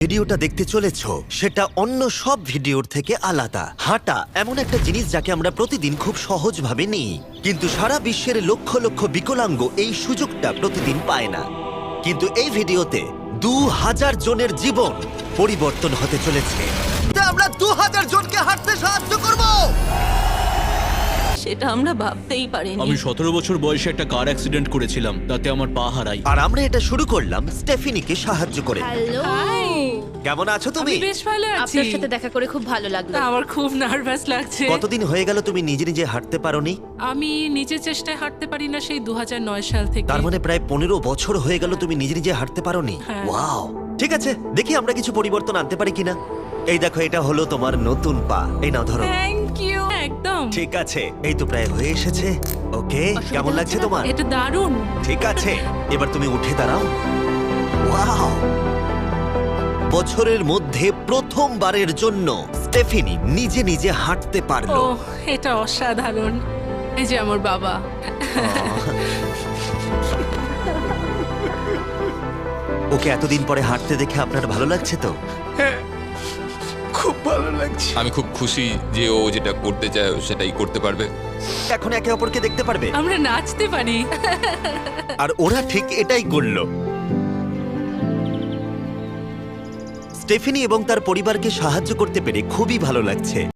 ভিডিওটা দেখতে চলেছো সেটা অন্য সব ভিডিওর থেকে আলাদা। হাঁটা এমন একটা জিনিস যাকে আমরা প্রতিদিন খুব সহজভাবে নিই, কিন্তু সারা বিশ্বের লক্ষ লক্ষ বিকলাঙ্গ এই সুযোগটা প্রতিদিন পায় না। কিন্তু এই ভিডিওতে 2000 জনের জীবন পরিবর্তন হতে চলেছে। তা আমরা 2000 জনকে হাঁটতে সাহায্য করব। সেটা আমরা ভাবতেই পারিনি। আমি 17 বছর বয়সে একটা কার অ্যাক্সিডেন্ট করেছিলাম, তাতে আমার পা হারাই। আর আমরা এটা শুরু করলাম স্টেফিনিকে সাহায্য করে। হ্যালো হাই, কেমন আছো তুমি? আমি বেশ ভালো আছি। আপনার সাথে দেখা করে খুব ভালো লাগলো। আমার খুব নার্ভাস লাগছে। কতদিন হয়ে গেল তুমি নিজে নিজে হাঁটতে পারোনি? আমি নিজের চেষ্টায় হাঁটতে পারি না সেই 2009 সাল থেকে। তার মানে প্রায় 15 বছর হয়ে গেল তুমি নিজে নিজে হাঁটতে পারোনি। হ্যাঁ। ওয়াও, ঠিক আছে, দেখি আমরা কিছু পরিবর্তন আনতে পারি কিনা। এই দেখো, এটা হলো তোমার নতুন পা। এই নাও ধরো। Thank you. একদম ঠিক আছে, এই তো প্রায় হয়ে এসেছে। ওকে, কেমন লাগছে তোমার? এটা দারুণ। ঠিক আছে, এবার তুমি উঠে দাঁড়াও। ওয়াও, বছরের মধ্যে প্রথমবারের জন্য স্টেফিনি নিজে নিজে হাঁটতে ও, পারলো। এটা অসাধারণ। এই যে আমার বাবা। ওকে এতদিন পরে হাঁটতে দেখে আপনার ভালো লাগছে তো? আমি খুব খুশি যে ও যেটা করতে চায় ও সেটাই করতে পারবে। এখন একে অপরকে দেখতে পারবে। আমরা নাচতে পারি। আর ওরা ঠিক এটাই করলো। স্টেফিনি এবং তার পরিবারকে সাহায্য করতে পেরে খুবই ভালো লাগছে।